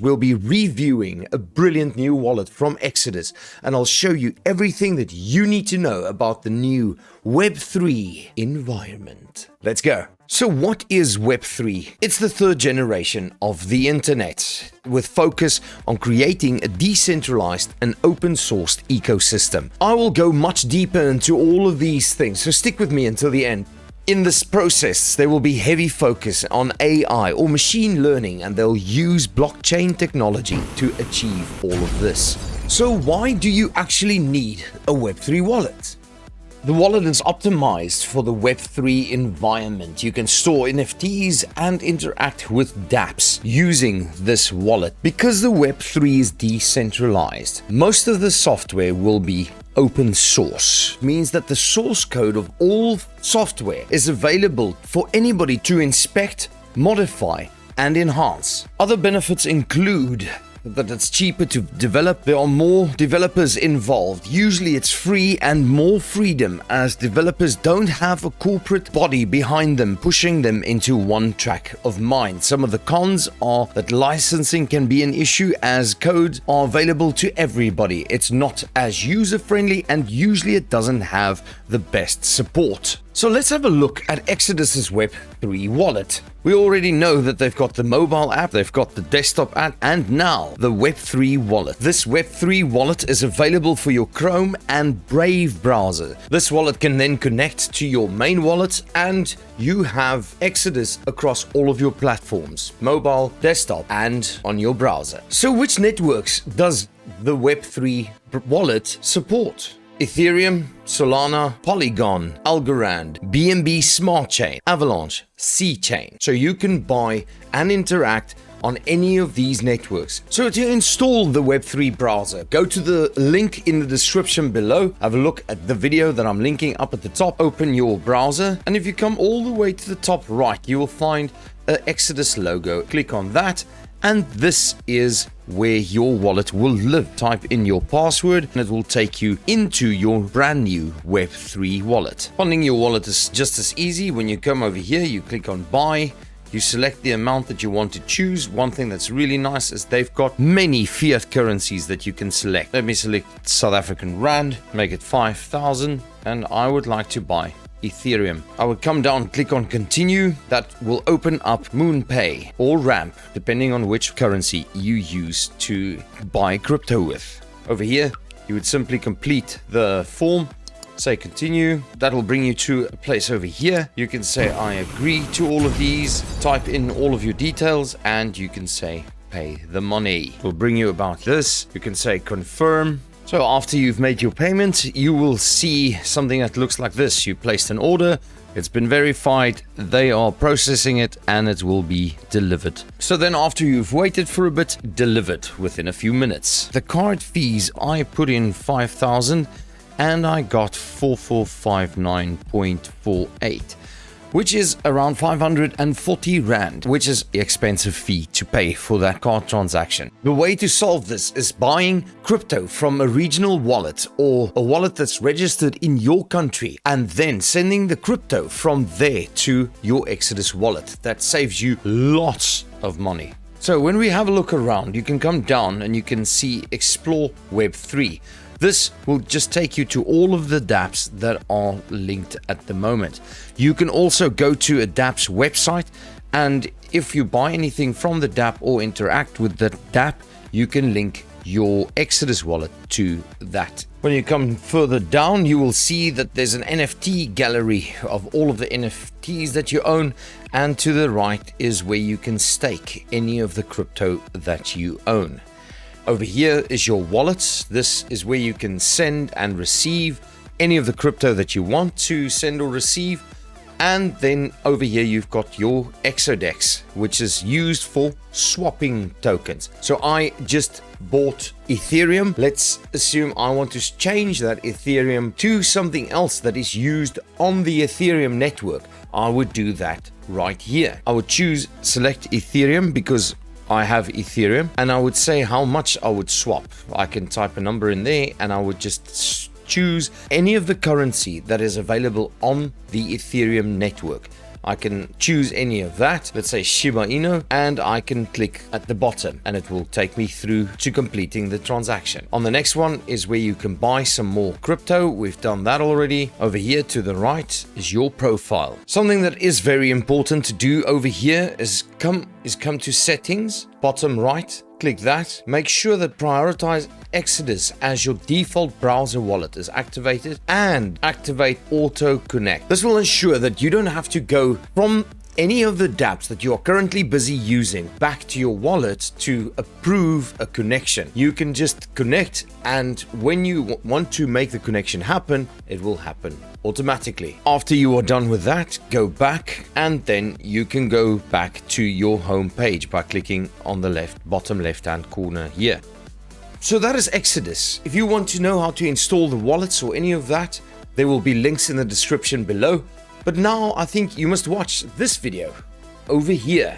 We'll be reviewing a brilliant new wallet from Exodus, and I'll show you everything that you need to know about the new Web3 environment. Let's go. So what is Web3? It's the third generation of the internet, with focus on creating a decentralized and open-sourced ecosystem. I will go much deeper into all of these things, so stick with me until the end. In this process, there will be heavy focus on AI or machine learning, and they'll use blockchain technology to achieve all of this. So why do you actually need a Web3 wallet? The wallet is optimized for the Web3 environment. You can store NFTs and interact with dApps using this wallet. Because the Web3 is decentralized, most of the software will be open source. Means that the source code of all software is available for anybody to inspect, modify, and enhance. Other benefits include that it's cheaper to develop, there are more developers involved, usually it's free and more freedom as developers don't have a corporate body behind them pushing them into one track of mind. Some of the cons are that licensing can be an issue as codes are available to everybody. It's not as user friendly and usually it doesn't have the best support. So let's have a look at Exodus's Web3 wallet. We already know that they've got the mobile app, they've got the desktop app, and now the Web3 wallet. This Web3 wallet is available for your Chrome and Brave browser. This wallet can then connect to your main wallet, and you have Exodus across all of your platforms, mobile, desktop, and on your browser. So which networks does the Web3 wallet support? Ethereum, Solana, Polygon, Algorand, BNB Smart Chain, Avalanche, C-Chain. So you can buy and interact on any of these networks. So to install the Web3 browser, go to the link in the description below, have a look at the video that I'm linking up at the top, open your browser, and if you come all the way to the top right, you will find an Exodus logo. Click on that, and this is where your wallet will live. Type in your password and it will take you into your brand new Web3 wallet. Funding your wallet is just as easy. When you come over here, you click on buy, you select the amount that you want to choose. One thing that's really nice is they've got many fiat currencies that you can select. Let me select South African Rand, make it 5,000, and I would like to buy Ethereum. I would come down, click on continue. That will open up MoonPay or Ramp, depending on which currency you use to buy crypto with. Over here, you would simply complete the form, say continue. That will bring you to a place over here. You can say I agree to all of these, type in all of your details, and you can say pay the money. It will bring you about this. You can say confirm. So after you've made your payment, you will see something that looks like this. You placed an order, it's been verified, they are processing it, and it will be delivered. So then after you've waited for a bit, delivered within a few minutes. The card fees, I put in 5,000 and I got 4459.48. which is around 540 Rand, which is the expensive fee to pay for that card transaction. The way to solve this is buying crypto from a regional wallet or a wallet that's registered in your country and then sending the crypto from there to your Exodus wallet. That saves you lots of money. So when we have a look around, you can come down and you can see Explore Web3. This will just take you to all of the dApps that are linked at the moment. You can also go to a dApp's website, and if you buy anything from the dApp or interact with the dApp, you can link your Exodus wallet to that. When you come further down, you will see that there's an NFT gallery of all of the NFTs that you own, and to the right is where you can stake any of the crypto that you own. Over here is your wallet. This is where you can send and receive any of the crypto that you want to send or receive. And then over here, you've got your Exodex, which is used for swapping tokens. So I just bought Ethereum. Let's assume I want to change that Ethereum to something else that is used on the Ethereum network. I would do that right here. I would select Ethereum because I have Ethereum, and I would say how much I would swap. I can type a number in there and I would just choose any of the currency that is available on the Ethereum network. I can choose any of that, let's say Shiba Inu, and I can click at the bottom and it will take me through to completing the transaction. On the next one is where you can buy some more crypto. We've done that already. Over here to the right is your profile. Something that is very important to do over here is come to settings, bottom right. Click that. Make sure that prioritize Exodus as your default browser wallet is activated, and activate auto connect. This will ensure that you don't have to go from any of the dApps that you are currently busy using back to your wallet to approve a connection. You can just connect, and when you want to make the connection happen, it will happen automatically. After you are done with that, go back, and then you can go back to your home page by clicking on the bottom left hand corner here. So that is Exodus. If you want to know how to install the wallets or any of that, there will be links in the description below. But now I think you must watch this video over here.